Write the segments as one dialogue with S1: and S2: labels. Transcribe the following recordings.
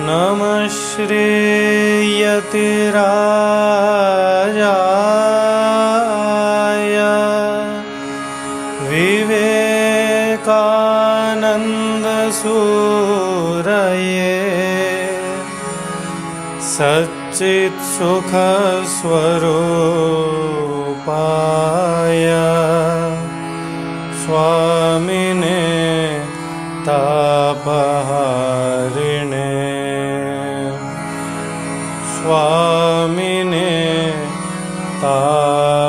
S1: नमः श्रीयतिराजाय विवेकानन्दसूरये सच्चित्सुखस्वरूपाय स्वामिने तापहारिणे स्वामिने तापहारिणे।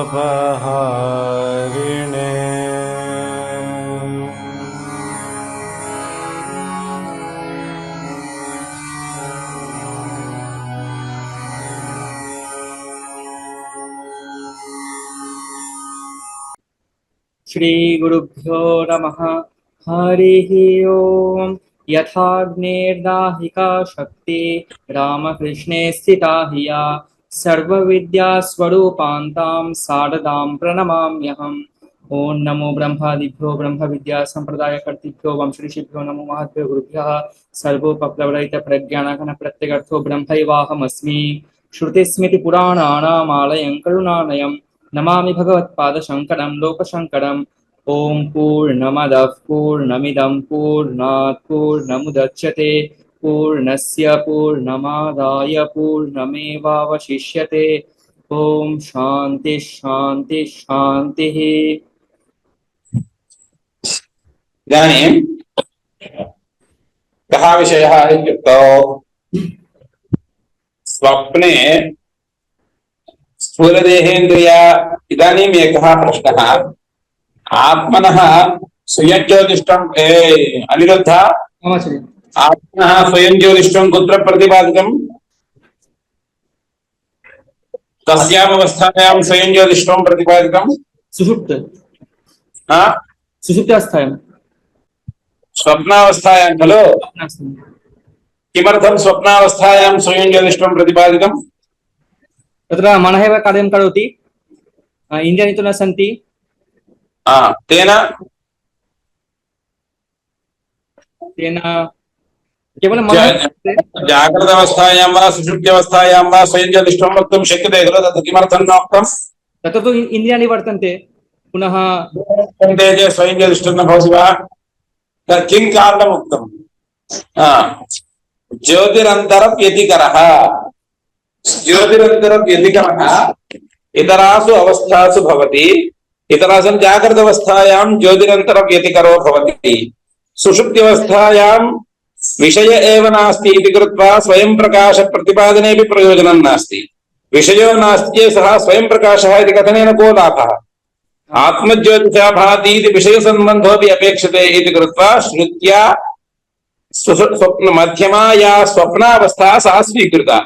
S2: श्री गुरुभ्यो नमः। हरिः ओम्। यथाग्नेर्दाहिका शक्ति रामकृष्णे स्थिता हिया सर्वविद्यास्वरूपान्तां शारदां प्रणमाम्यहम्। ओं नमो ब्रह्मादिभ्यो ब्रह्म विद्या संप्रदाय कर्तृभ्यो वंशऋषिभ्यो नमो महद्भ्यो गुरुभ्यः। सर्वोपप्लवरहित प्रज्ञानघन प्रत्यगर्थो ब्रह्मैवाहमस्मि। श्रुतिस्मृतिपुराणानामालयं करुणालयं नमामि भगवत्पादशङ्करं लोकशङ्करम्। ओम पूर्णमदः पूर्णमिदं पूर्णात् पूर्णमुदच्यते पूर्णस्य पूर्णमादाय पूर्णमेवावशिष्यते। ओम शांति शांति शांतिः।
S3: इदानीं कः विषयः इत्युक्तौ स्वप्ने स्थूलदेहेन्द्रिय इदानीम् एकः प्रश्नः आत्मनः स्वयंज्योतिष्ठम् अनिरुद्ध आत्मनः स्वयंज्योतिष्ठं कुत्र प्रतिपादितम् कस्यावस्थायां स्वयंज्योतिष्ठं प्रतिपादितम्
S2: सुषुप्त
S3: सुषुप्तावस्थायां स्वप्नावस्थायां खलु किमर्थं स्वप्नावस्थायां स्वयंज्योतिष्ठं प्रतिपादितम्
S2: तत्र मनः एव कार्यं करोति इन्द्रियाणि तु न सन्ति
S3: तेन
S2: केवलं
S3: जागृत अवस्थायां वा सुषुप्त्यवस्थायां वा स्वयंज्योतिष्ठं वक्तुं शक्यते खलु तत् किमर्थं न उक्तम्
S2: तत्र तु इन्द्रियाणि वर्तन्ते पुनः
S3: स्वयंज्योतिष्ठं न भवति वा किं कारणम् उक्तम् ज्योतिरन्तरव्यतिकरः ज्योतिरन्तरव्यतिकरः इतरासु अवस्थासु भवति इतरासु जागृत अवस्थायां ज्योतिरन्तरव्यतिकरो भवति सुषुप्त्यवस्थायां विषय एव नास्ति इति कृत्वा स्वयं प्रकाश प्रतिपादनेपि प्रयोजनं नास्ति विषयो नास्ति सः स्वयं प्रकाशः इति कथनेन को लाभः आत्मज्योतिषा भाति इति विषयसम्बन्धोऽपि अपेक्षते इति कृत्वा श्रुत्या स्वप्न मध्यमा या स्वप्नावस्था सा स्वीकृता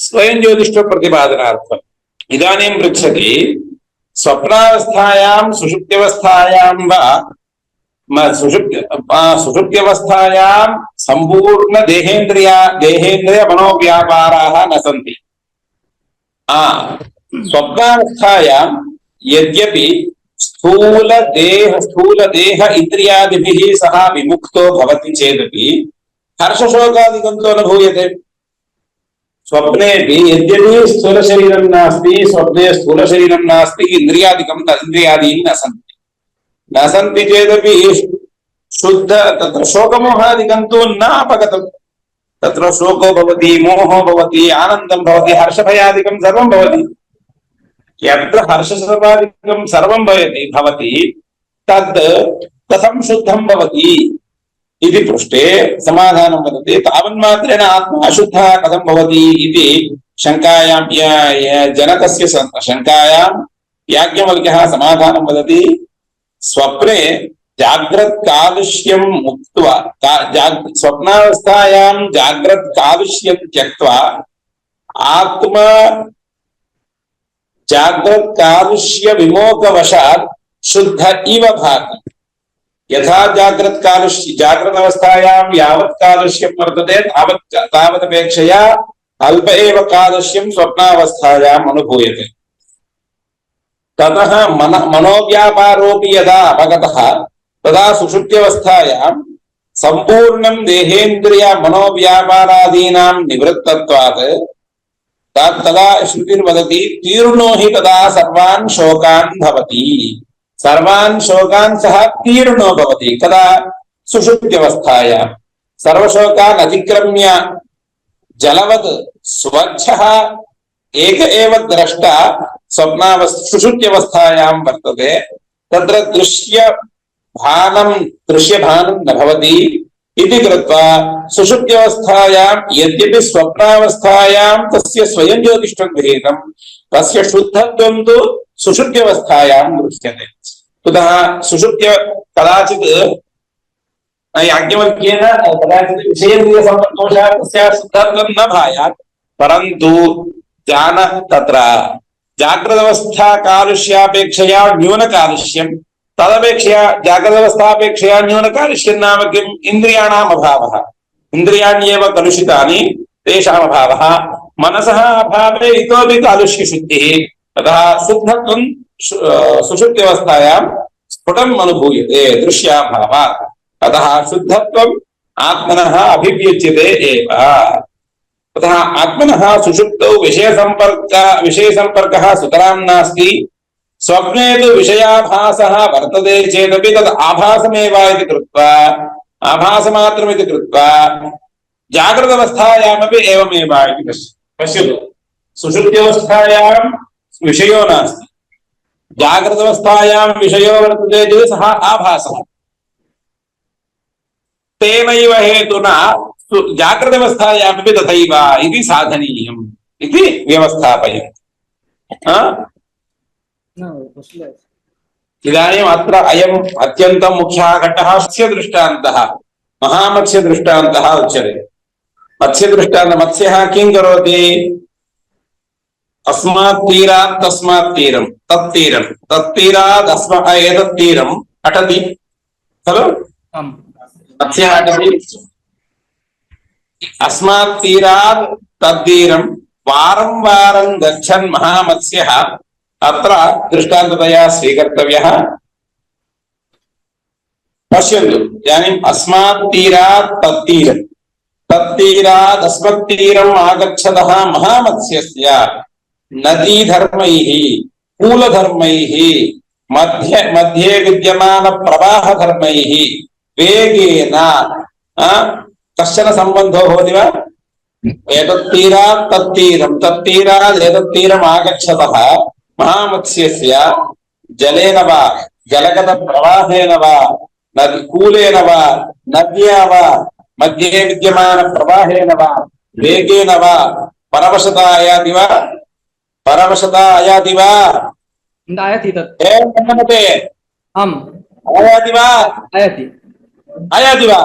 S3: स्वयं ज्योतिष्ठ प्रतिपादनार्थम्। इदानीं पृच्छति स्वप्नावस्थायां सुषुप्त्यवस्थायां वा सुषुप्त्यवस्थायां संपूर्ण देहेन्द्रिय मनोव्यापाराः न सन्ति। स्वप्नावस्थायां यद्यपि स्थूल देह इन्द्रियादिभिः सह विमुक्तो भवति चेदपि हर्षशोकादिकं तु अनुभूयते। स्वप्नेपि यद्यपि स्थूलशरीरं नास्ति स्वप्ने स्थूलशरीरं नास्ति इन्द्रियादिकं तदिन्द्रियादीनि न सन्ति चेदपि शुद्ध तत्र शोकमोहादिकं तु न अपगतम्। तत्र शोको भवति मोहो भवति आनन्दं भवति हर्षभयादिकं सर्वं भवति। यत्र हर्षसर्वादिकं सर्वं भवति तद् कथं शुद्धं भवति इति पृष्टे समाधानं वदति तावन्मात्रेण आत्मा अशुद्धः कथं भवति इति शङ्कायां जनकस्य शङ्कायां याज्ञवल्क्यः समाधानं वदति स्वप्ने जाग्रत् कालुष्यं मुक्त्वा स्वप्नावस्थायां जाग्रत् कालुष्यं त्यक्त्वा आत्मा जाग्रत् कालुष्य विमोकवशात् शुद्ध इव भाति। यथा जाग्रत् कालुष्य जाग्रत अवस्थायां यावत् कालुष्यं वर्तते तावदपेक्षया अल्प एव कालुष्यं स्वप्नावस्थायाम् अनुभूयते। ततः मनोव्यापारोऽपि यदा अवगतः तदा सुषुप्त्यवस्थायां सम्पूर्णं देहेन्द्रिय मनोव्यापारादीनां निवृत्तत्वात् तदा श्रुतिर्वदति तीर्णो हि तदा सर्वान् शोकान् भवति। सर्वान् शोकान् सः तीर्णो भवति कदा सुषुप्त्यवस्थायां सर्वशोकान् अतिक्रम्य जलवत् स्वच्छः एक एव द्रष्टा सुषुप्त्यवस्थायां वर्तते। तत्र दृश्यभानं न भवति इति कृत्वा सुषुप्त्यवस्थायां यद्यपि स्वप्नावस्थायां तस्य स्वयं ज्योतिष्ठं गृहीतं तस्य शुद्धत्वं तु सुषुप्त्यवस्थायां दृश्यते। कुतः सुषुप्त्य कदाचित् याज्ञवल्क्येन कदाचित् विषयेन्द्रियसम्पर्कोषात् तस्य शुद्धत्वं न भायात्, परन्तु तत्र जागृतावस्था कालुष्यापेक्षया न्यूनकालुष्यं, तदपेक्षया जागृतावस्थापेक्षया न्यूनकालुष्यं नाम किम्? इन्द्रियाणाम् अभावः। इन्द्रियाण्येव कलुषितानि, तेषाम् अभावः। मनसः अभावे इतोपि कालुष्यशुद्धिः। अतः शुद्धत्वं सुषुप्त्यवस्थायां स्फुटम् अनुभूयते दृश्याभावात्। अतः शुद्धत्वम् आत्मनः अभिव्यज्यते एव। तथा आत्मनः सुषुप्तौ विषयसम्पर्कः सुतरां नास्ति। स्वप्ने तु विषयाभासः वर्तते चेदपि तद् आभासमेव इति कृत्वा आभासमात्रमिति कृत्वा जागृतावस्थायामपि एवमेव इति पश्यतु। सुषुप्त्यवस्थायां विषयो नास्ति, जागृतावस्थायां विषयो वर्तते चेत् सः आभासः। तेनैव हेतुना जागृतावस्थायामपि तथैव इति साधनीयम् इति व्यवस्थापयति। इदानीम् अत्र अयम् अत्यन्तं मुख्यः घट्टः मत्स्यदृष्टान्तः, महामत्स्यदृष्टान्तः उच्यते। मत्स्यदृष्टान्तः किं करोति? अस्मात् तीरात् तस्मात् तीरं तत्तीरं तत्तीरात् एतत् तीरम् अटति खलु? मत्स्यः अटति। अस्मात् तीरात् तत्तीरं वारं वारं गच्छन् महामत्स्यः अत्र दृष्टान्ततया स्वीकर्तव्यः। पश्यन्तु, इदानीम् अस्मात् तीरात् तत्तीरं तत्तीरात् अस्मत्तीरम् आगच्छतः महामत्स्यस्य नदीधर्मैः कूलधर्मैः मध्ये विद्यमानप्रवाहधर्मैः वेगेन कश्चन सम्बन्धो भवति वा? एतत्तीरात् तत्तीरं तत्तीरात् एतत्तीरम् आगच्छतः महामत्स्यस्य जलेन वा जलगतप्रवाहेन वा कूलेन वा नद्या वा मध्ये विद्यमानप्रवाहेन वा वेगेन वा परवशता आयाति वा? परवशता आयाति वा?
S2: आयाति तत्
S3: आम् आयाति वा? आयाति वा?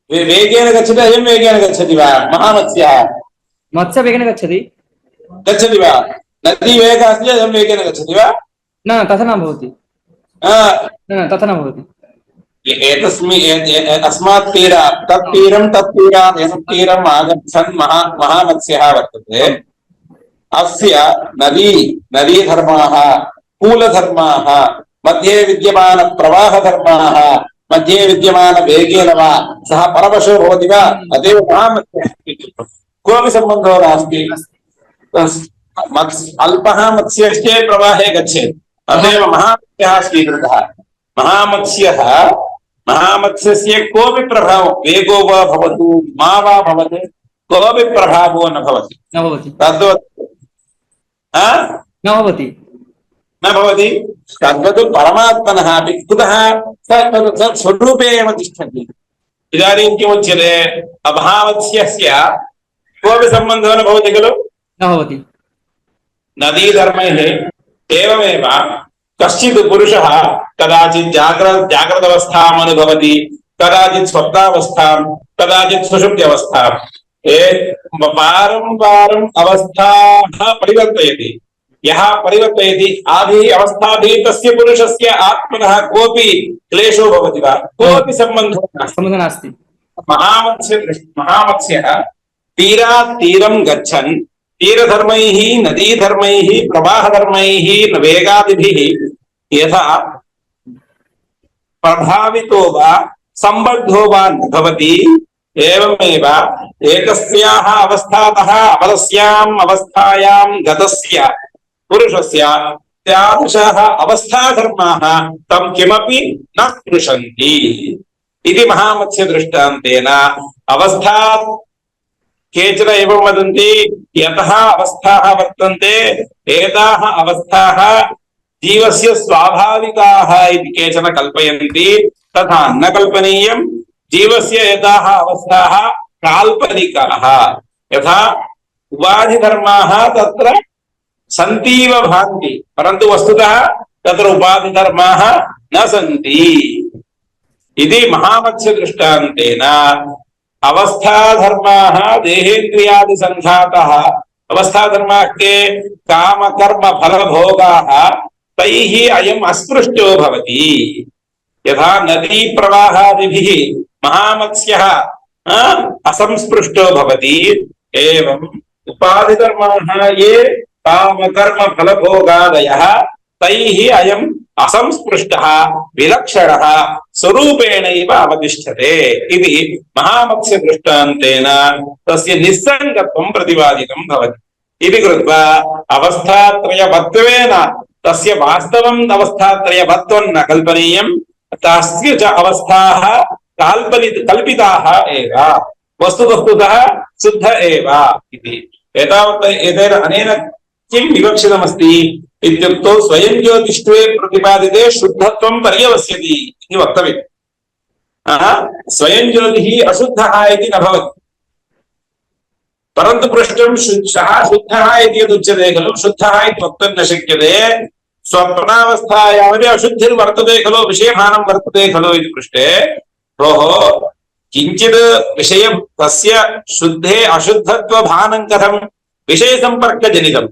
S3: वेगेन गच्छति, अयं वेगेन गच्छति वा? महामत्स्यः
S2: मत्स्य वेगेन गच्छति
S3: वा? नदी वेगः अस्ति, अयं वेगेन गच्छति वा?
S2: न, तथा न भवति। तथा न भवति।
S3: अस्मात् तीरात् तत्तीरं तत्तीरात् एतत्तीरम् आगच्छन् महामत्स्यः वर्तते। अस्य नदीधर्माः कूलधर्माः मध्ये विद्यमानप्रवाहधर्माः मध्ये विद्यमानवेगेन वा सः परवशो भवति वा? अतएव महामत्स्यः कोऽपि सम्बन्धो नास्ति। अल्पः मत्स्यश्चे प्रवाहे गच्छेत्, अतएव महामत्स्यः स्वीकृतः। महामत्स्यस्य कोऽपि प्रभावो वेगो वा भवतु मा वा भवतु कोऽपि प्रभावो न भवति। तद्वत् न भवति। तद्वत् परमात्मनः अपि कुतः स्वरूपे एव तिष्ठति। इदानीं किमुच्यते? अभावस्यस्य कोऽपि सम्बन्धो न भवति खलु?
S2: न भवति।
S3: नदीधर्मैः एवमेव कश्चित् पुरुषः कदाचित् जाग्रदवस्थाम् अनुभवति, कदाचित् स्वप्नावस्थां, कदाचित् सुषुप्त्यवस्थां। वारं वारं अवस्थाः परिवर्तयति। यः परिवर्तयति आदि अवस्थाभिः तस्य पुरुषस्य आत्मनः कोऽपि क्लेशो भवति वा? कोऽपि सम्बन्धो नास्ति। महामत्स्यः तीरात् तीरं गच्छन् तीरधर्मैः नदीधर्मैः प्रवाहधर्मैः वेगादिभिः यथा प्रभावितो वा संबद्धो वा न भवति एवमेव एकस्याः अवस्थातः अपरस्याम् अवस्थायां गतस्य पुरुषस्य तादृशाः अवस्थाधर्माः तं किमपि न स्पृशन्ति इति महामत्स्यदृष्टान्तेन अवस्था केचन एवं वदन्ति यतः अवस्थाः वर्तन्ते एताः अवस्थाः जीवस्य स्वाभाविकाः इति केचन कल्पयन्ति तथा न कल्पनीयम् जीवस्य एताः अवस्थाः काल्पनिकाः यथा उपाधिधर्माः तत्र सन्तीव भान्ति परन्तु वस्तुतः तत्र उपाधिधर्माः न सन्ति इति महामत्स्यदृष्टान्तेन अवस्थाधर्माः देहेन्द्रियादिसङ्घातः अवस्थाधर्माः के कामकर्म फलभोगाः तैः अयम् अस्पृष्टो भवति यथा नदी प्रवाहादिभिः महामत्स्यः असंस्पृष्टो भवति एवम् उपाधिधर्माः ये कामकर्म फलभोगादयः तैः अयम् असंस्पृष्टः विलक्षणः स्वरूपेणैव अवतिष्ठते इति महामत्स्यदृष्टान्तेन तस्य निस्सङ्गत्वं प्रतिपादितं भवति इति कृत्वा अवस्थात्रयवत्वेन तस्य वास्तवम् अवस्थात्रयवत्वं न कल्पनीयम् तस्य च अवस्थाः कल्पिताः एव वस्तुतः शुद्ध एव इति एतावत् एतेन अनेन किं विवक्षितमस्ति इत्युक्तौ स्वयं ज्योतिष्ठे प्रतिपादिते शुद्धत्वं पर्यवस्यति इति वक्तव्यम् स्वयं ज्योतिः अशुद्धः इति न भवति परन्तु पृष्टं सः शुद्धः इति यदुच्यते खलु शुद्धः इति वक्तुं न शक्यते स्वप्नावस्थायामपि अशुद्धिर्वर्तते खलु विषयभानं वर्तते खलु इति पृष्टे भोः किञ्चित् विषय तस्य शुद्धे अशुद्धत्वभानं कथं विषयसम्पर्कजनितं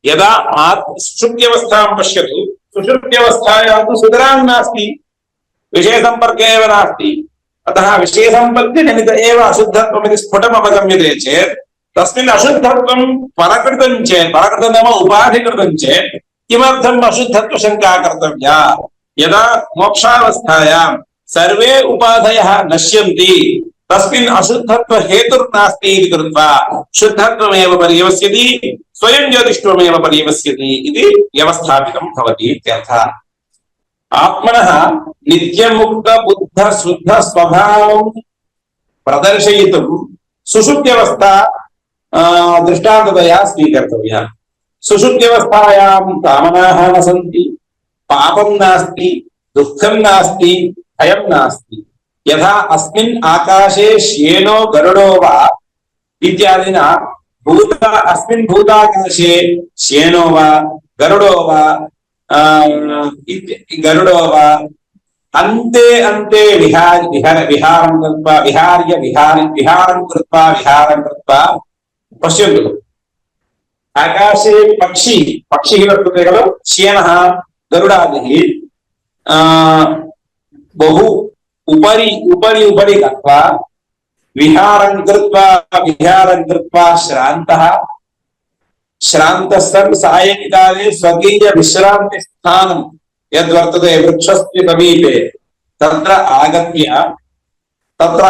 S3: यदा सुषुप्त्यवस्थां पश्यतु सुषुप्त्यवस्थायां तु सुतरां नास्ति विषयसम्पर्के एव नास्ति अतः विषयसम्पर्कजनित एव अशुद्धत्वमिति स्फुटम् अवगम्यते चेत् तस्मिन् अशुद्धत्वं परकृतं चेत् परकृतं नाम उपाधिकृतं चेत् किमर्थम् अशुद्धत्वशङ्का कर्तव्या यदा मोक्षावस्थायां सर्वे उपाधयः नश्यन्ति तस्मिन् अशुद्धत्व हेतुर्नास्ति इति कृत्वा शुद्धत्वमेव पर्यवस्यति स्वयं ज्योतिष्ठमेव पर्यवस्यति इति व्यवस्थापितं भवति इत्यर्थः आत्मनः नित्यमुक्त बुद्ध शुद्ध स्वभावं प्रदर्शयितुं सुषुप्त्यवस्था दृष्टान्ततया स्वीकर्तव्या सुषुप्त्यवस्थायां कामनाः न सन्ति पापं नास्ति दुःखं नास्ति भयं नास्ति यथा अस्मिन् आकाशे श्येनो गरुडो वा इत्यादिना अस्मिन् भूताकाशे श्येनो वा गरुडो वा अन्ते अन्ते विहारं कृत्वा पश्यन्तु आकाशे पक्षिः वर्तते खलु श्येनः गरुडादिः बहु उपरि गत्वा विहारं कृत्वा श्रान्तः सन् सायंकाले स्वकीय विश्रान्तिस्थानं यद्वर्तते वृक्षस्य समीपे तत्र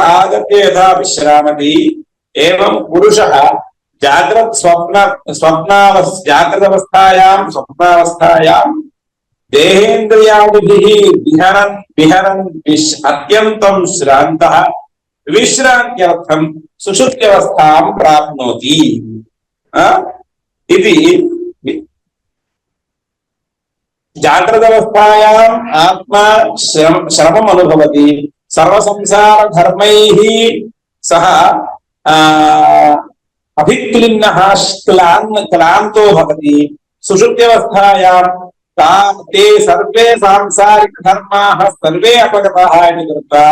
S3: आगत्य यथा विश्रामति एवं पुरुषः स्वप्नावस्थायां देहेन्द्रियादिभिः विहरन् अत्यन्तं श्रान्तः विश्रान्त्यर्थं सुषुप्त्यवस्थां प्राप्नोति इति जाग्रदवस्थायाम् आत्मा श्रमम् अनुभवति सर्वसंसारधर्मैः सह अभिक्लिन्नः क्लान्तो भवति सुषुप्त्यवस्थायां ते सर्वे सांसारिक धर्माः सर्वे अपगताः इति कृत्वा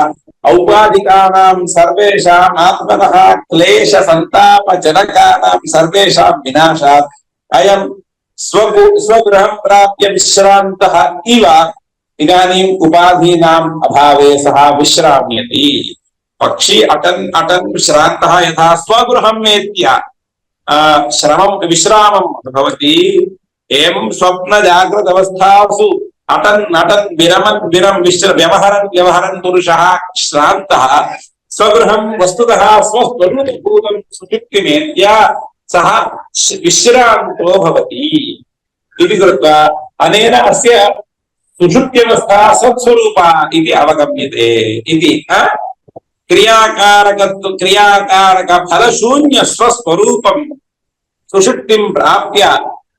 S3: औपाधिकानां सर्वेषाम् आत्मनः क्लेश संताप जनकानां सर्वेषां विनाशात् अयं स्वगृहं प्राप्य विश्रान्तः इव इदानीम् उपाधीनाम् अभावे सः विश्राम्यति पक्षी अटन् श्रान्तः यथा स्वगृहं वेत्य श्रमं विश्रामं भवति। एवं स्वप्न जागृत अवस्थासु अटन् नटन् विरमन् व्यवहरन् पुरुषः श्रान्तः स्वगृहं वस्तुतः स्वस्वरूपभूतं सुषुप्तिमेत्य सः विश्रान्तो भवति इति कृत्वा अनेन अस्य सुषुप्त्यवस्था सत्स्वरूपा इति अवगम्यते इति। क्रियाकारक फलशून्य स्वस्वरूपं सुषुप्तिं प्राप्य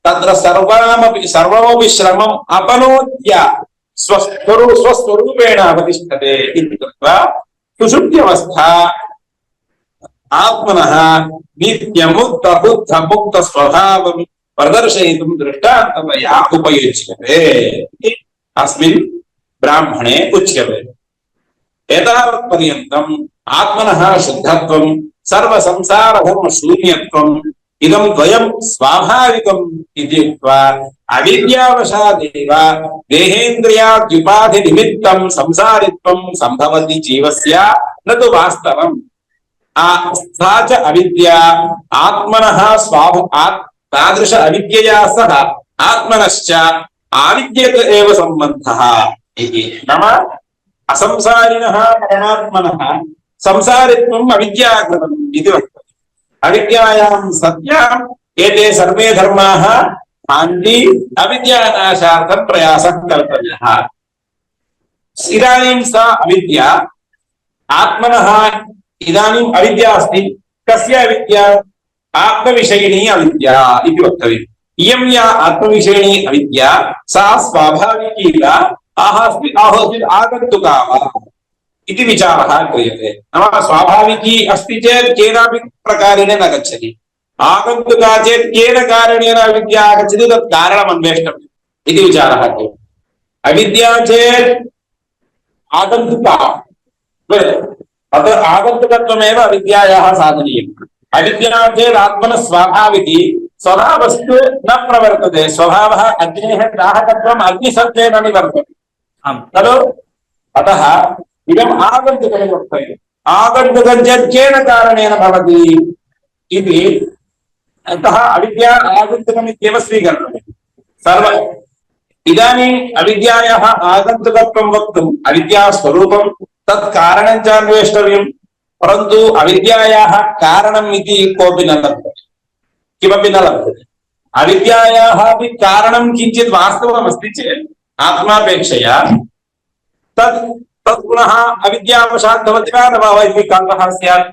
S3: तत्र सर्वमपि श्रमम् अपनोत्य स्वस्वरूपेण अवतिष्ठते इति कृत्वा सुषुप्त्यवस्था आत्मनः नित्यमुक्त बुद्ध मुक्त स्वभावं प्रदर्शयितुं दृष्टान्ततया उपयुज्यते अस्मिन् ब्राह्मणे उच्यते। एतावत्पर्यन्तम् आत्मनः शुद्धत्वं सर्वसंसारधर्मशून्यत्वम् इदं द्वयं स्वाभाविकम् इति उक्त्वा अविद्यावशादेव देहेन्द्रियाद्युपाधिनिमित्तं संसारित्वं सम्भवति जीवस्य न तु वास्तवम्। सा च अविद्या आत्मनः तादृश अविद्यया सह आत्मनश्च आविद्यत एव सम्बन्धः इति। नाम असंसारिणः परमात्मनः संसारित्वम् अविद्याकृतम् इति वक्तव्यम्। अविद्यायां सत्याम् एते सर्वे धर्माः भान्ति, अविद्यानाशार्थं प्रयासः कर्तव्यः। इदानीं सा अविद्या आत्मनः इदानीम् अविद्या अस्ति। कस्य अविद्या? आत्मविषयिणी अविद्या इति वक्तव्यम्। इयं या आत्मविषयिणी अविद्या सा स्वाभाविकी वा आहोस्ति आगन्तुका वा इति विचारः क्रियते। नाम स्वाभाविकी अस्ति चेत् केनापि प्रकारेण न गच्छति, आगन्तुका चेत् केन कारणेन अविद्या आगच्छति तत् कारणम् अन्वेष्टव्यम् इति विचारः क्रियते। अविद्या चेत् आगन्तुका, अतः आगन्तुकत्वमेव अविद्यायाः साधनीयम्। अविद्या चेत् आत्मनः स्वाभाविकी, स्वभावस्तु न प्रवर्तते। स्वभावः अग्नेः दाहकत्वम् अग्निशब्देन निवर्तते खलु। अतः इदम् आगन्तुकं वक्तव्यम्। आगन्तुकं चेत् केन कारणेन भवति इति, अतः अविद्या आगन्तुकम् इत्येव स्वीकर्तव्यम्। इदानीम् अविद्यायाः आगन्तुकत्वं वक्तुम् अविद्यास्वरूपं तत् कारणं च अन्वेष्टव्यम्। परन्तु अविद्यायाः कारणम् इति कोऽपि न लभ्यते, किमपि न लभ्यते। अविद्यायाः अपि कारणं किञ्चित् वास्तवमस्ति चेत् आत्मापेक्षया तत् पुनः अविद्यावशात् भवति वा न वा इति कारणः स्यात्।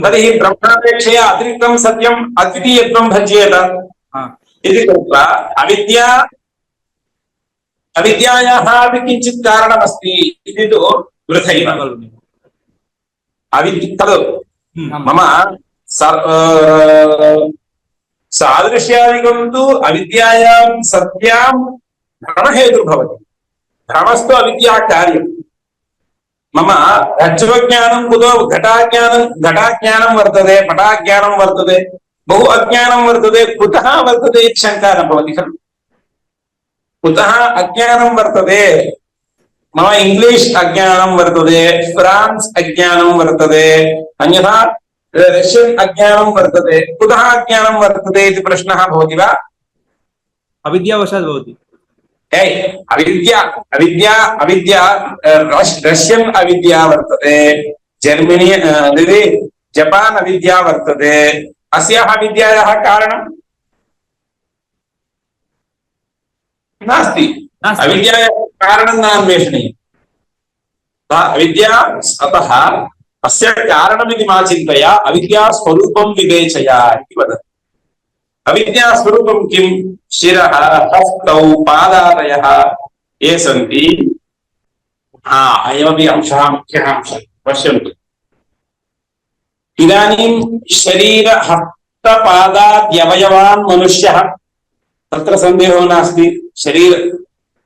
S3: तर्हि ब्रह्मापेक्षया अतिरिक्तं सत्यम् अद्वितीयत्वं भज्येत इति कृत्वा अविद्यायाः अपि किञ्चित् कारणमस्ति इति तु वृथैव खलु। मम सादृश्यादिकं तु अविद्यायां सत्यां भ्रमहेतुर्भवति। भ्रमस्तु अविद्या कार्यम्। मम रज्ज्वज्ञानं कुतो घटाज्ञानं वर्तते, पटाज्ञानं वर्तते, बहु अज्ञानं वर्तते, कुतः वर्तते इति शङ्का न भवति खलु। कुतः अज्ञानं वर्तते? मम इंग्लिश अज्ञानं वर्तते, फ्रांस अज्ञानं वर्तते, अन्यथा रशियन अज्ञानं वर्तते। कुतः अज्ञानं वर्तते इति प्रश्नः भवति वा?
S2: अविद्यावशात् भवति।
S3: अविद्या रशियन अविद्या वर्तते, जर्मनी जपान अविद्या वर्तते। अस्याः अविद्यायाः कारणं नास्ति। अविद्यायाः कारणं न अन्वेषणीयम्। अविद्या अतः अस्य कारणमिति मा चिन्तया, अविद्या स्वरूपं विवेचय इति वदति। अविद्या स्वरूपं किं? शिरः, हस्तौ, पादादयः ये सन्ति। अयमपि अंशः, मुख्यः अंशः। पश्यन्तु, इदानीं शरीर हस्तपादाद्यवयवान् मनुष्यः, तत्र सन्देहो नास्ति। शरीर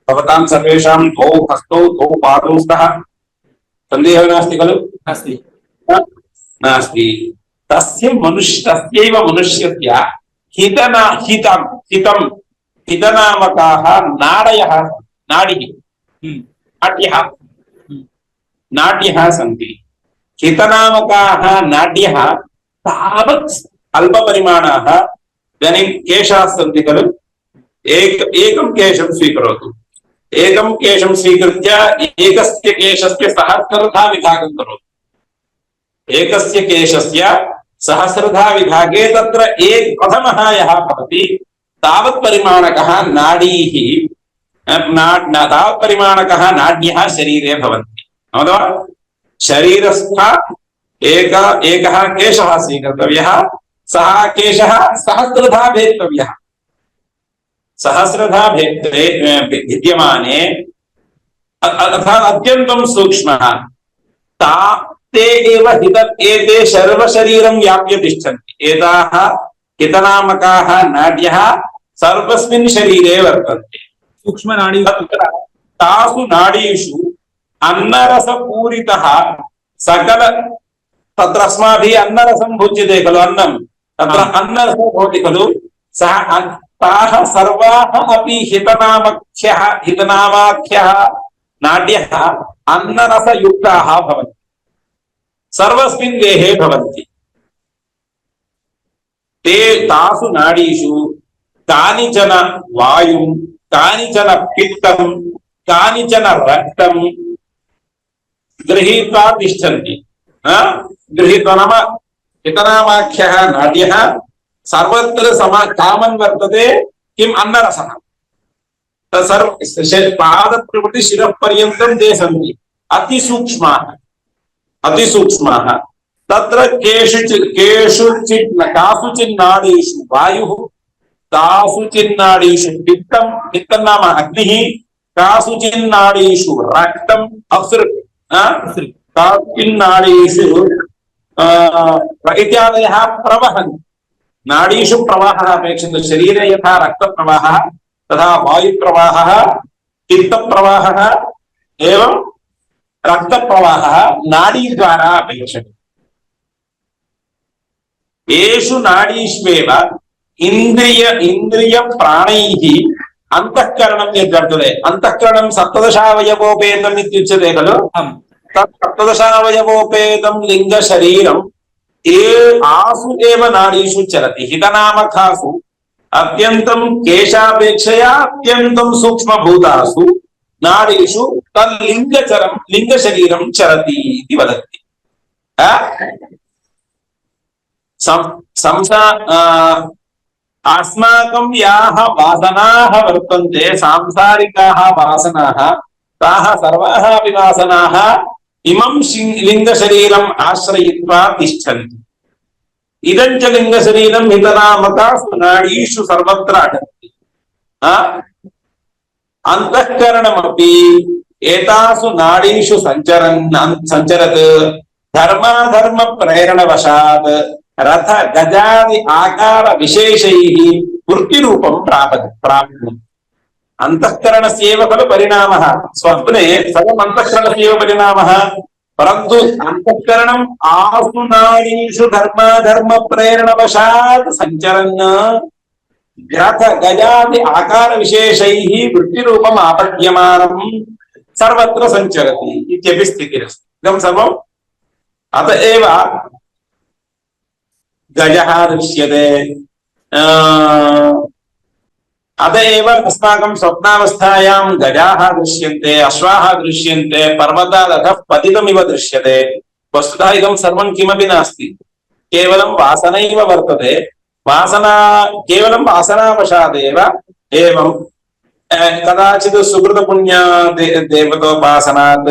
S3: भवतां सर्वेषां द्वौ हस्तौ द्वौ पादौ स्तः, सन्देहो नास्ति खलु? नास्ति। तस्यैव मनुष्यस्य हितनामकाः नाड्यः नाड्यः सन्ति। हितनामकाः नाड्यः तावत् अल्पपरिमाणाः इदानीं केशाः सन्ति खलु एकं केशं स्वीकरोतु एकं केशं स्वीकृत्य एकस्य केशस्य सहस्रधा विभागं करोतु एकस्य केशस्य सहस्रधा विभागे तत्र प्रथमः यः भवति तावत् परिमाणकः नाडीः तावत् परिमाणकः नाड्यः शरीरे भवन्ति अथवा शरीरस्थ एकः केशः स्वीकर्तव्यः सः केशः सहस्रधा भेदितव्यः सहस्रधा भिद्यमाने अर्थात् अत्यन्तं सूक्ष्मः ते एव एते सर्वशरीरं व्याप्य तिष्ठन्ति एताः हितनामकाः नाड्यः सर्वस्मिन् शरीरे वर्तन्ते
S2: सूक्ष्मनाडी
S3: तासु नाडीषु अन्नरसपूरितः सकल तत्र अस्माभिः अन्नरसं भुज्यते खलु अन्नं तत्र अन्नरसो भवति खलु सः ताः सर्वाः अपि हितनामाख्यः नाड्यः अन्नरसयुक्ताः भवन्ति सर्वस्मिन् देहे भवन्ति ते तासु नाडीषु कानिचन वायुं कानिचन पित्तं कानिचन रक्तं गृहीत्वा तिष्ठन्ति गृहीत्वा नाम हितनामाख्यः नाड्यः सर्वत्र कामन् वर्तते किम् अन्नरसः पादप्रभृति शिरःपर्यन्तं ते सन्ति अतिसूक्ष्माः तत्र कासुचिन् नाडीषु वायुः कासुचिन् नाडीषु पित्तं नाम अग्निः कासुचिन् नाडीषु रक्तम् कासुचिन् नाडीषु इत्यादयः प्रवहन्ति नाडीषु प्रवाहः अपेक्षितः शरीरे यथा रक्तप्रवाहः तथा वायुप्रवाहः पित्तप्रवाहः एवं रक्तप्रवाहः नाडीद्वारा अपेक्षते येषु नाडीष्वेव इन्द्रियप्राणैः अन्तःकरणं यद्वर्तते अन्तःकरणं सप्तदशावयवोपेतम् इत्युच्यते खलु तत् सप्तदशावयवोपेतं लिङ्गशरीरं आसु एव नाडीषु चलति हितनामकासु अत्यन्तं केशापेक्षया अत्यन्तं सूक्ष्मभूतासु नाडीषु लिङ्गशरीरं चलति इति वदन्ति अस्माकं याः वासनाः वर्तन्ते सांसारिकाः वासनाः ताः सर्वाः अपि वासनाः इमं लिङ्गशरीरम् आश्रयित्वा तिष्ठन्ति इदं च लिङ्गशरीरं हितनामकासु नाडीषु सर्वत्र अटन्ति अन्तःकरणमपि एतासु नाडीषु सञ्चरत् धर्माधर्मप्रेरणवशात् रथ गजादि आकार विशेषैः वृत्तिरूपं प्राप्नोति अंतःकरणस्यैव खलु परिणामः स्वप्ने सर्वम् अंतःकरणस्यैव परिणामः परन्तु अंतःकरणम् आसु नाडीषु धर्माधर्मप्रेरणवशात् सञ्चरन् रथ गजादि आकार विशेषैः वृत्तिरूपम् आपद्यमानं सर्वत्र सञ्चरति इत्यपि स्थितिरस्ति इदं सर्वम् अत एव गजः दृश्यते अत एव अस्माकं स्वप्नावस्थायां गजाः दृश्यन्ते अश्वाः दृश्यन्ते पर्वतादधः पतितमिव दृश्यते वस्तुतः इदं सर्वं किमपि नास्ति केवलं वासनैव वर्तते वासना केवलं वासनावशादेव एवं कदाचित् सुकृतपुण्य देवतोपासनात्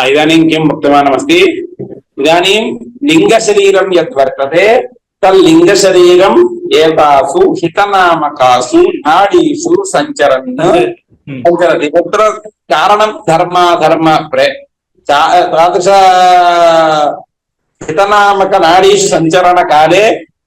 S3: इदानीं किं वक्तमानमस्ति इदानीं लिङ्गशरीरं यद् वर्तते तल्लिङ्गशरीरम् एतासु हितनामकासु नाडीषु सञ्चरति तत्र कारणं धर्माधर्म तादृश हितनामक नाडीषु सञ्चरणकाले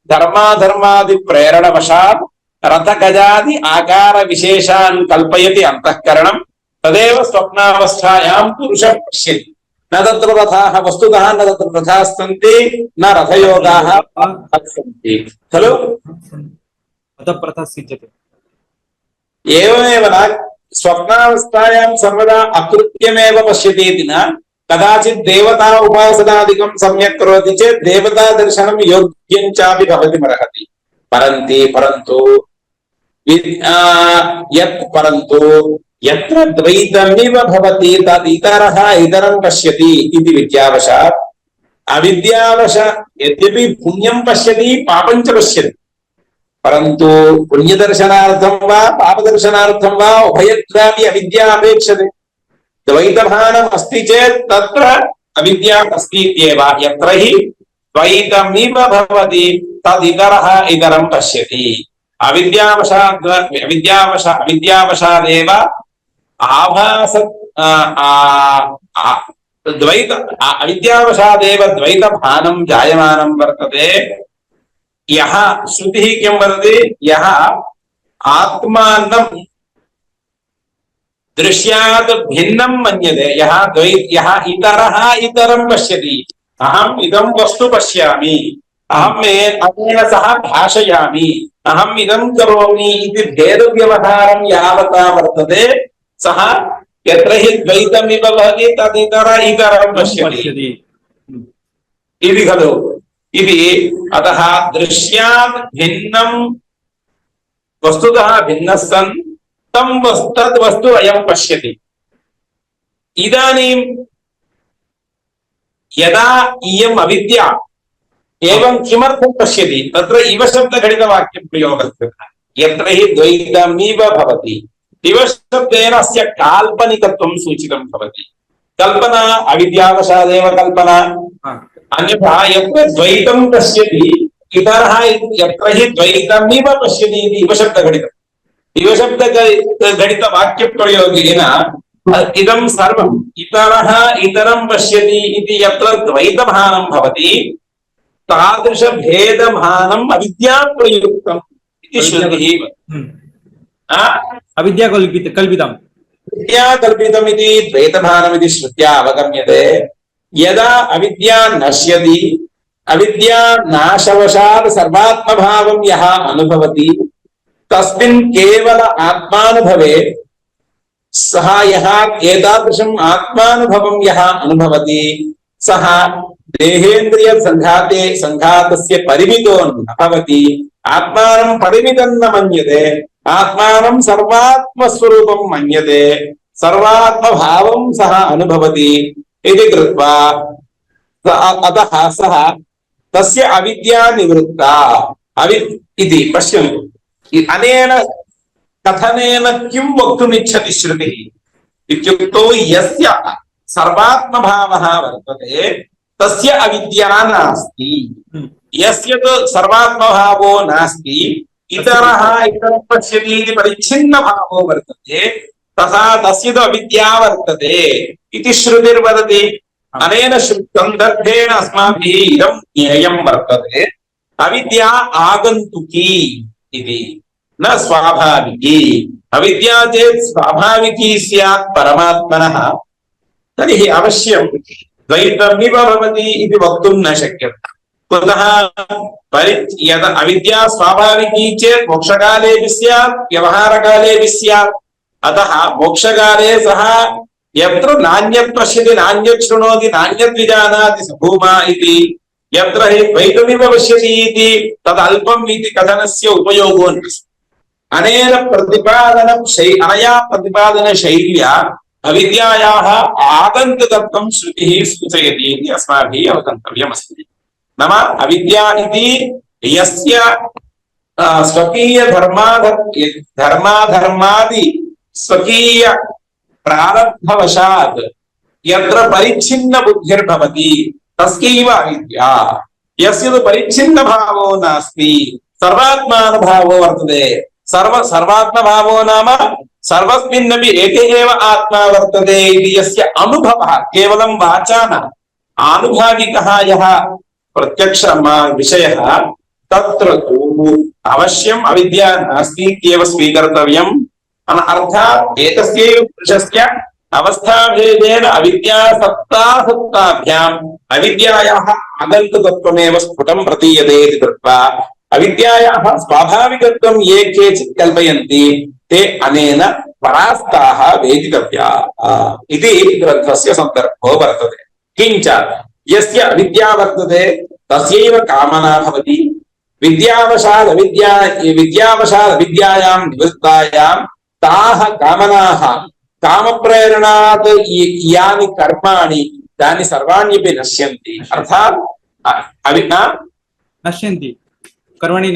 S3: धर्माधर्मादि प्रेरणवशात् रथगजादि आकार विशेषान् कल्पयति अन्तःकरणं तदेव स्वप्नावस्थायां पुरुषः पश्यति न तत्र रथाः वस्तुतः न तत्र रथाः सन्ति न रथयोगाः सन्ति खलु एवमेव न स्वप्नावस्थायां सर्वदा अकृत्यमेव पश्यति इति न कदाचित् देवता उपासनादिकं सम्यक् करोति चेत् देवता दर्शनं योग्यं चापि भवितुमर्हति परन्तु यत्र द्वैतमिव भवति तद् इतरः इतरं पश्यति इति विद्यावशात् अविद्यावश यद्यपि पुण्यं पश्यति पापं च पश्यति परन्तु पुण्यदर्शनार्थं वा पापदर्शनार्थं वा उभयत्रापि अविद्या अपेक्षते द्वैतभानम् अस्ति चेत् तत्र अविद्या अस्ति इत्येव यत्र हि द्वैतमिव भवति तदितरः इतरं पश्यति अविद्यावशादेव आभास द्वैत अविद्यावशादेव द्वैतभानं जायमानं वर्तते यः श्रुतिः किं वदति यः आत्मानं दृश्यात् भिन्नं मन्यते यः इतरः इतरं पश्यति अहम् इदं वस्तु पश्यामि अनेन सह भाषयामि अहम् इदं करोमि इति भेदव्यवहारं यावता वर्तते सः यत्र हि द्वैतमिव भवति तदितर इतरं पश्यति इति खलु इति अतः दृश्यात् भिन्नं वस्तुतः भिन्नः सन् तद् वस्तु अयं पश्यति इदानीं यदा इयम् अविद्या एवं किमर्थं पश्यति तत्र इव शब्दघटितवाक्यं प्रयोगः कृतः यत्र हि द्वैतमिव भवति इव शब्देन अस्य काल्पनिकत्वं सूचितं भवति कल्पना अविद्यावशादेव कल्पना अन्यथा यत्र द्वैतं पश्यति इतरः यत्र हि द्वैतमिव पश्यति इति इव शब्दघटितम् इव शब्दघटितवाक्यप्रयोगेन इदं सर्वम् इतरः इतरं पश्यति इति यत्र द्वैतभानं भवति तादृशभेदभानम् अविद्याप्रयुक्तम् इति श्रुतिः
S2: अविद्याकल्पितम्
S3: विद्याकल्पितम् इति द्वैतभानमिति श्रुत्या अवगम्यते यदा अविद्या नश्यति अविद्यानाशवशात् सर्वात्मभावं यः अनुभवति तस्मिन् केवल आत्मानुभवे सः यः एतादृशम् आत्मानुभवं यः अनुभवति सः देहेन्द्रिय संघातस्य परिमितो न भवति आत्मानं परिमितं न मन्यते आत्मानं सर्वात्मस्वरूपं मन्यते सर्वात्मभावं सः अनुभवति इति कृत्वा अतः सः तस्य अविद्या निवृत्ता इति पश्यन्तु अनेन कथनेन किं वक्तुमिच्छति श्रुतिः इत्युक्तौ यस्य सर्वात्मभावः वर्तते तस्य अविद्या नास्ति यस्य तु सर्वात्मभावो नास्ति इतरः इतरं पश्यति इति परिच्छिन्नभावो वर्तते तथा तस्य तु अविद्या वर्तते इति श्रुतिर्वदति अनेन सन्दर्भेण अस्माभिः इदं ज्ञेयं वर्तते अविद्या आगन्तुकी इति न स्वाभाविकी अविद्या चेत् स्वाभाविकी स्यात् परमात्मनः तर्हि अवश्यं द्वैतमिव भवति इति वक्तुं न शक्यते कुतः यदा अविद्या स्वाभाविकी चेत् मोक्षकालेऽपि स्यात् व्यवहारकालेऽपि स्यात् अतः मोक्षकाले सः यत्र नान्यत् पश्यति नान्यत् शृणोति नान्यत् विजानाति स भूमा इति यत्र हि द्वैतमिव पश्यति इति तदल्पम् इति कथनस्य उपयोगो नास्ति अनया प्रतिपादनशैल्या अविद्यायाः आगन्तुकत्वं श्रुतिः सूचयति इति अस्माभिः अवगन्तव्यमस्ति नाम अविद्या इति यस्य स्वकीय धर्माधर्मादि स्वकीय प्रारब्धवशात् यत्र परिच्छिन्न बुद्धिर्भवति तस्यैव अविद्या यस्य तु परिच्छिन्न भावो नास्ति सर्वात्मानुभावो वर्तते सर्वात्मभावो नाम सर्वस्मिन्नपि एके एव आत्मा वर्तते इति यस्य अनुभवः केवलं वाचा न आनुभाविकः यः प्रत्यक्ष विषयः तत्र तु अवश्यम् अविद्या नास्ति इत्येव स्वीकर्तव्यम् अर्थात् एतस्यैव पुरुषस्य अवस्थाभेदेन अविद्यासत्ताभ्याम् अविद्यायाः आगन्तुकत्वमेव स्फुटं प्रतीयते इति कृत्वा अविद्यायाः स्वाभाविकत्वं ये केचित् कल्पयन्ति ते अनेन परास्ताः वेदितव्याः इति ग्रन्थस्य सन्दर्भो वर्तते। किञ्च यस्य अविद्या वर्तते तस्यैव कामना भवति। विद्यावशादविद्यायां निवृत्तायां ताः कामनाः कामप्रेरणात् यानि कर्माणि तानि सर्वाण्यपि नश्यन्ति। अर्थात्
S2: नश्यन्ति कर्मणि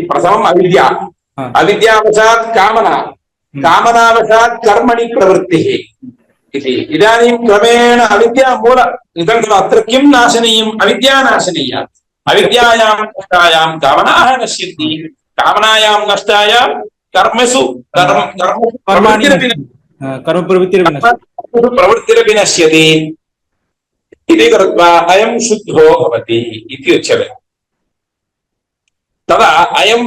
S3: प्रथमम् अविद्या, अविद्यावशात् कामना, कामनावशात् कर्मणि प्रवृत्तिः इति। इदानीं क्रमेण अविद्या मूल इदम् अत्र किं नाशनीयम्? अविद्या नाशनीया। अविद्यायां नष्टायां कामनाः नश्यन्ति, कामनायां नष्टायां कर्मसु प्रवृत्तिरपि नश्यति इति कृत्वा अयं शुद्धो भवति इति उच्यते। तदा अयं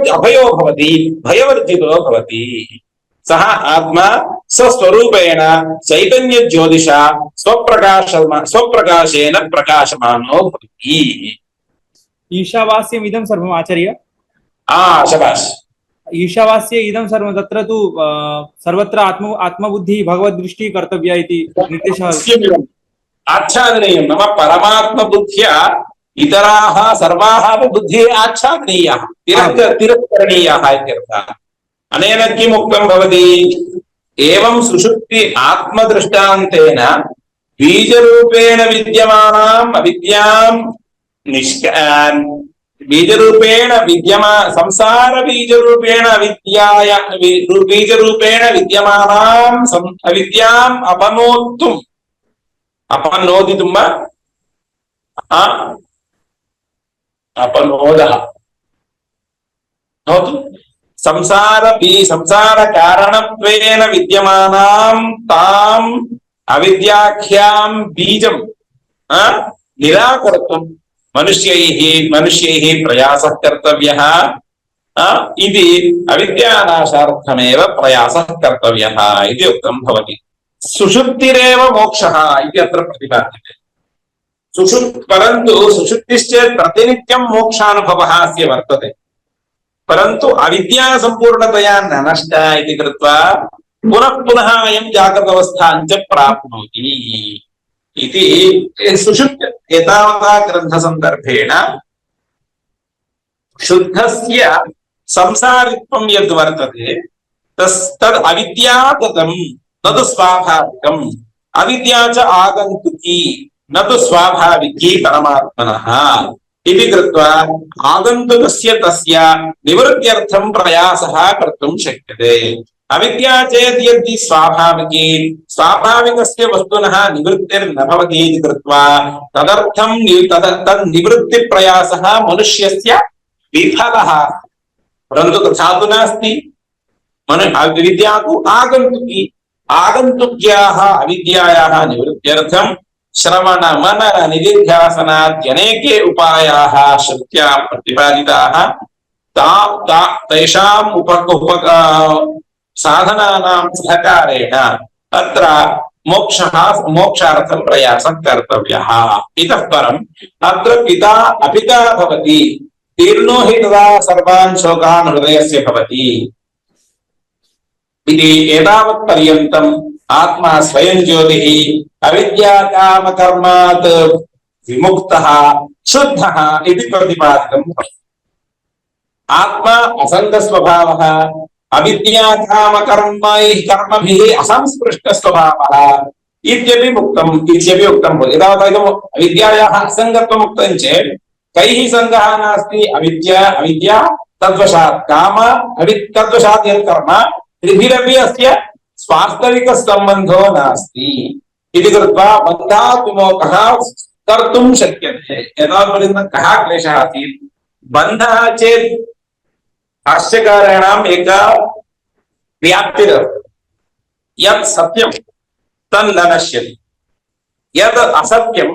S3: अभयो भवति, भयवर्जितो भवति। सः आत्मा स्वस्वरूपेण चैतन्य ज्योतिषा स्वप्रकाशेन प्रकाशमानो भवति।
S2: ईशावास्यम् इदं सर्वम् आचार्य।
S3: शबाश।
S2: ईशावास्य इदं सर्वं तत्र तु सर्वत्र आत्मबुद्धिः भगवद्दृष्टिः कर्तव्या इति निर्देशः
S3: आच्छादनीयं। नाम परमात्मबुद्ध्या इतराः सर्वाः बुद्धिः आच्छादनीयाः, तिरस्करणीयाः इत्यर्थः। अनेन किम् उक्तं भवति? एवं सुषुप्ति आत्मदृष्टान्तेन बीजरूपेण विद्यमानाम् अविद्यां बीजरूपेण संसार बीजरूपेण बीजरूपेण विद्यमानाम् अविद्याम् अपनोदितुम् अपनोदः संसार कारणत्वेन विद्यमानां ताम् अविद्याख्यां बीजं निराकर्तुं मनुष्यैः प्रयासः कर्तव्यः इति अविद्यानाशार्थमेव प्रयासः कर्तव्यः इति उक्तं भवति। सुषुप्तिरेव मोक्षः इति अत्र प्रतिपाद्यते। परन्तु सुषुप्तिश्चेत् प्रतिनित्यं मोक्षानुभवः अस्य वर्तते, परन्तु अविद्या सम्पूर्णतया न नष्टा इति कृत्वा पुनः पुनः अयं जागृतावस्थां च प्राप्नोति इति सुषुप्ति एतावता ग्रन्थसन्दर्भेण शुद्धस्य संसारित्वं यद् वर्तते तद् अविद्यागतं तद् स्वाभाविकम्, अविद्या च आगन्तुकी न तु स्वाभाविकी परमात्मनः इति कृत्वा आगन्तुकस्य तस्य निवृत्त्यर्थं प्रयासः कर्तुं शक्यते। अविद्या चेत् यदि स्वाभाविकी स्वाभाविकस्य वस्तुनः निवृत्तिर्न भवति इति कृत्वा तदर्थं तन्निवृत्तिप्रयासः मनुष्यस्य विफलः। परन्तु तथा तु नास्ति। अविद्या तु आगन्तुकी, आगन्तुक्याः अविद्यायाः निवृत्त्यर्थं श्रवण मनन निधिध्यासनाद्यनेके उपायाः श्रुत्या प्रतिपादिताः। तेषाम् साधनानां सहकारेण अत्र मोक्षार्थं प्रयासः कर्तव्यः। इतः परम् अत्र पिता अपिता भवति, तीर्णो हि तदा सर्वान् शोकान् हृदयस्य भवति इति एतावत्पर्यन्तम् आत्मा स्वयं ज्योतिः अविद्या काम कर्मात् विमुक्तः शुद्धः इति प्रतिपादितम्। आत्मा असङ्गस्वभावः, अविद्या काम कर्मभिः असंस्पृष्टस्वभावः इत्यपि उक्तम् भवति। एतावता इदम् अविद्यायाः असङ्गत्वम् उक्तं चेत् कैः सङ्गः नास्ति? अविद्या तद्वशात् काम तद्वशात् यत् कर्म त्रिभिरपि अस्य स्वास्तविक संबंधो नास्ति इति कृत्वा बन्धात् विमोचः कर्तुं शक्यते। एतावत्पर्यन्तं कः क्लेशः आसीत्? बन्धः चेत् भाष्यकाराणाम् एका व्याप्तिरस्ति। यत् सत्यं तन्न नश्यति, यत् असत्यं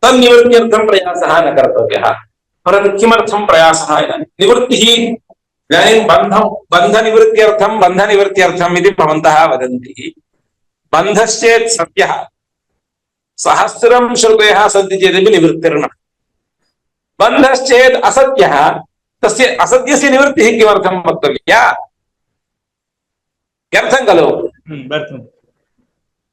S3: तन्निवृत्त्यर्थं प्रयासः न कर्तव्यः। परन्तु किमर्थं प्रयासः? निवृत्तिः इदानीं बन्धनिवृत्त्यर्थम् इति भवन्तः वदन्ति। बन्धश्चेत् सत्यः, सहस्रं श्रुतयः सन्ति चेदपि निवृत्तिर्न। बन्धश्चेत् असत्यः, तस्य असत्यस्य निवृत्तिः किमर्थं वक्तव्या व्यर्थं खलु
S2: व्यर्थम्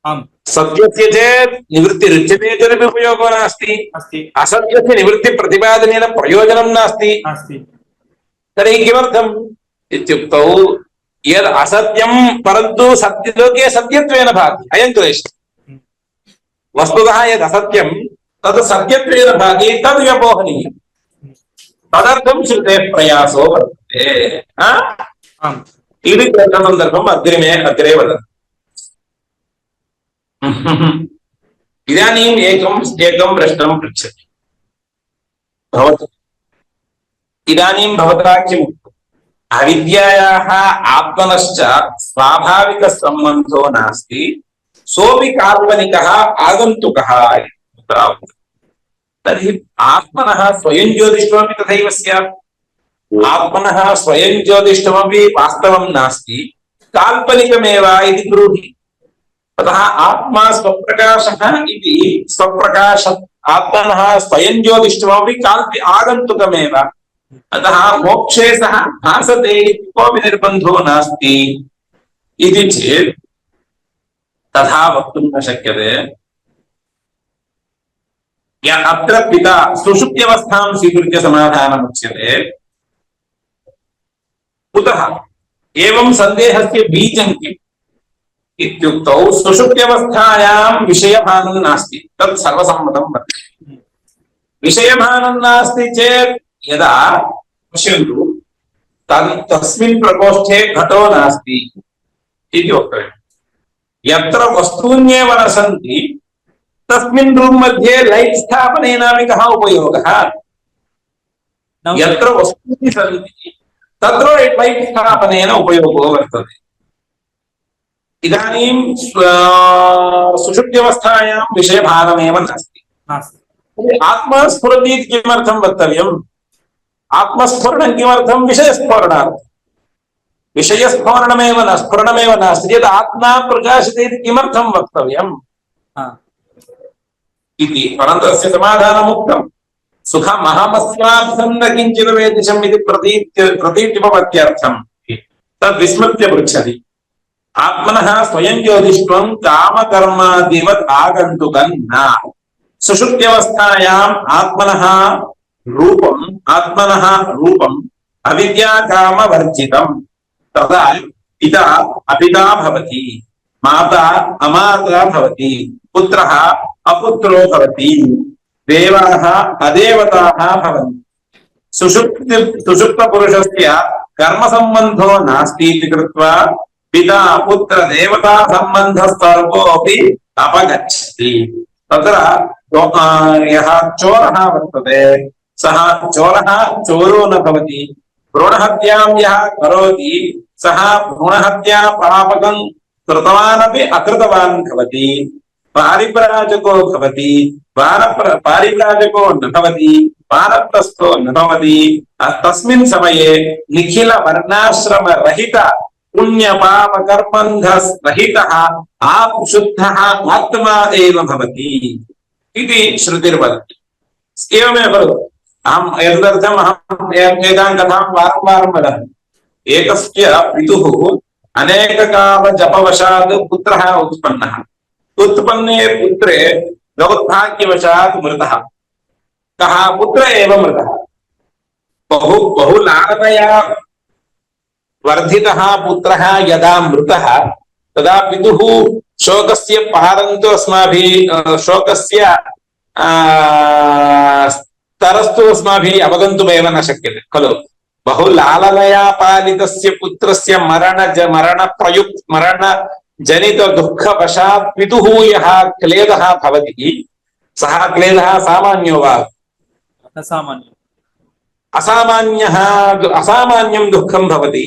S2: आम्
S3: सत्यस्य चेत् निवृत्तिरुच्यते चेदपि उपयोगो नास्ति
S2: अस्ति
S3: असत्यस्य निवृत्तिप्रतिपादनेन प्रयोजनं नास्ति
S2: अस्ति
S3: तर्हि किमर्थम् इत्युक्तौ यद् असत्यं परन्तु सत्यलोके सत्यत्वेन भाति अयं क्लेशः वस्तुतः यद् असत्यं तत् सत्यत्वेन भाति तद् व्यपोहनीयम् तदर्थं श्रुतेः प्रयासो वर्तते
S2: आम्
S3: इति ग्रन्थसन्दर्भम् अग्रे वदति इदानीम् एकं प्रश्नं पृच्छति भवतु इदानीं भवता किम् अविद्यायाः आत्मनश्च स्वाभाविकसम्बन्धो नास्ति सोऽपि काल्पनिकः आगन्तुकः तर्हि आत्मनः स्वयं ज्योतिष्ठमपि तथैव स्यात् आत्मनः स्वयं ज्योतिष्ठमपि वास्तवं नास्ति काल्पनिकमेव इति ब्रूहि ततः आत्मा स्वप्रकाशः इति स्वप्रकाश आत्मनः स्वयं ज्योतिष्ठमपि आगन्तुकमेव अतः मोक्षे सः भासते कोऽपि निर्बन्धो नास्ति इति चेत् तथा वक्तुं न शक्यते अत्र पिता सुषुप्त्यवस्थां स्वीकृत्य समाधानमुच्यते कुतः एवं सन्देहस्य बीजं किम् इत्युक्तौ सुषुप्त्यवस्थायां विषयभानं नास्ति तत् सर्वसम्मतं वर्तते विषयभानं नास्ति चेत् यदा पश्यन्तु तस्मिन् प्रकोष्ठे घटो नास्ति इति वक्तव्यम् यत्र वस्तून्येव न सन्ति तस्मिन् रूम् मध्ये लैट् स्थापनेनापि कः उपयोगः यत्र वस्तूनि सन्ति तत्र लैट् स्थापनेन उपयोगो वर्तते इदानीं सुषुप्त्यवस्थायां विषयभानमेव नास्ति आत्मा स्फुरति इति किमर्थं वक्तव्यम् आत्मस्फुरणं किमर्थं विषयस्फोरणार्थं विषयस्फोरणमेव न स्फुरणमेव नास्ति यद् आत्मा प्रकाशते इति किमर्थं वक्तव्यम् इति परन्तु अस्य समाधानम् उक्तम् सुखमहमस्वार्थं न किञ्चित् वेदिशम् इति प्रतीत्युपपत्त्यर्थम् तद्विस्मृत्य पृच्छति आत्मनः स्वयं ज्योतिष्ठं कामकर्मादिवत् आगन्तुकं न सुषुप्त्यवस्थायाम् आत्मनः रूपम् अविद्याकामवर्जितं तदा पिता अपिता भवति माता अमाता भवति पुत्रः अपुत्रो भवति देवाः अदेवताः भवन्ति सुषुप्तपुरुषस्य कर्मसम्बन्धो नास्ति इति कृत्वा पिता पुत्र देवता सम्बन्धस्तर्पोऽपि अपगच्छति तत्र यः चोरः वर्तते सः चोरः चोरो न भवति भ्रूणहत्यां यः करोति सः भ्रूणहत्या पापकं कृतवानपि अकृतवान् भवति पारिव्राजको भवति पारिव्राजको न भवति वानप्रस्थो न भवति तस्मिन् समये निखिल वर्णाश्रमरहित पुण्यपापकर्मन्धरहितः शुद्धः आत्मा एव भवति इति श्रुतिर्वदति एवमेव अहम् एतदर्थम् अहम् एतां कथां वारं वारं वदामि एकस्य पितुः अनेककालजपवशात् पुत्रः उत्पन्नः उत्पन्ने पुत्रे दौर्भाग्यवशात् मृतः कः पुत्र एव मृतः बहु लालनया वर्धितः पुत्रः यदा मृतः तदा पितुः शोकस्य पारन्तु अस्माभिः शोकस्य स्तरस्तु अस्माभिः अवगन्तुमेव न शक्यते खलु बहु लालनया पालितस्य पुत्रस्य मरणजनित दुःखवशात् पितुः यः क्लेदः भवति सः क्लेदः सामान्यो वा असामान्यं दुःखं भवति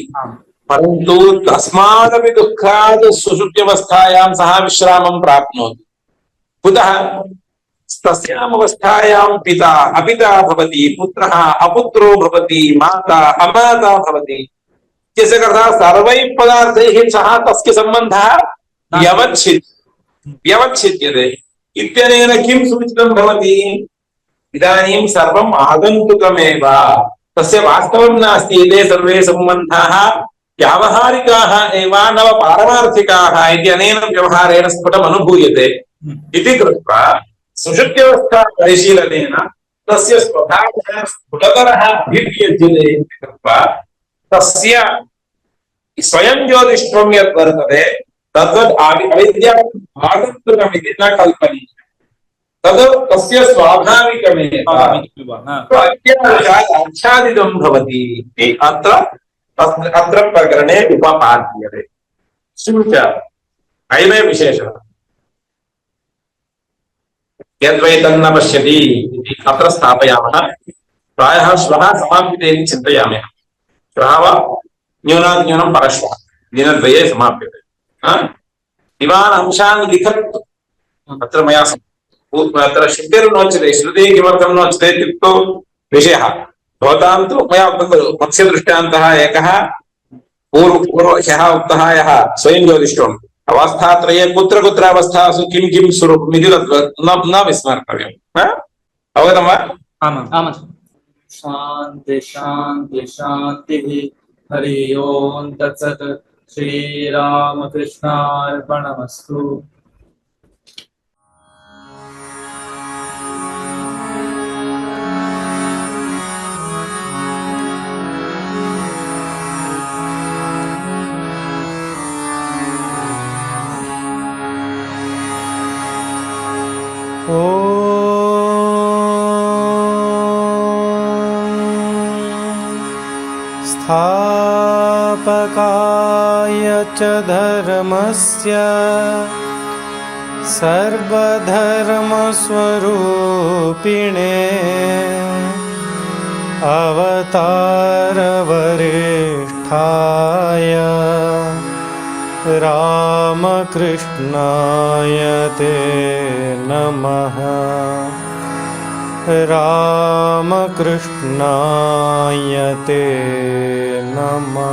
S3: परन्तु तस्मादपि दुःखात् सुषुप्त्यवस्थायां सः विश्रामं प्राप्नोति कुतः तस्याम् अवस्थायां पिता अपिता भवति पुत्रः अपुत्रो भवति माता अमाता भवति इत्यस्य अर्थः सर्वैः पदार्थैः सह तस्य सम्बन्धः व्यवच्छिद्यते इत्यनेन किं सूचितं भवति इदानीं सर्वम् आगन्तुकमेव तस्य वास्तवं नास्ति एते सर्वे सम्बन्धाः व्यावहारिकाः एव न वा पारमार्थिकाः इति अनेन व्यवहारेण स्फुटम् अनुभूयते इति कृत्वा सुषुप्त्यवस्था परिशीलनेन तस्य स्वभावः स्फुटतरः अभिव्यज्यते इति कृत्वा तस्य स्वयं ज्योतिष्ठं यत् वर्तते तद्वत् अविद्याकृतमिति न कल्पनीयम् तद् तस्य स्वाभाविकमेव आच्छादितं भवति इति अत्र प्रकरणे उपपाद्यते किञ्च अयमे विशेषः यद्वै तन्न पश्यति इति अत्र स्थापयामः प्रायः श्वः समाप्यते इति चिन्तयामि श्वः वा न्यूनातिन्यूनं परश्वः दिनद्वये समाप्यते इमान् अंशान् लिखतु अत्र मया अत्र श्रुतिर्नोच्यते श्रुतिः किमर्थं नोच्यते इत्युक्तौ विषयः भवतां तु मया उक्तं खलु मत्स्यदृष्टान्तः एकः ह्यः उक्तः यः स्वयं ज्योतिष्ठम् अवस्थात्रये कुत्र कुत्र अवस्थासु किं किं स्वरूपमिति न विस्मर्तव्यम् अवगतं वा?
S2: आमां शान्ति शान्ति शान्तिः हरि ओं तत्सत् श्रीरामकृष्णार्पणमस्तु।
S1: स्थापकाय च धर्मस्य सर्वधर्मस्वरूपिणे अवतारवरिष्ठाय रामकृष्णाय ते नमः। रामकृष्णाय ते नमः।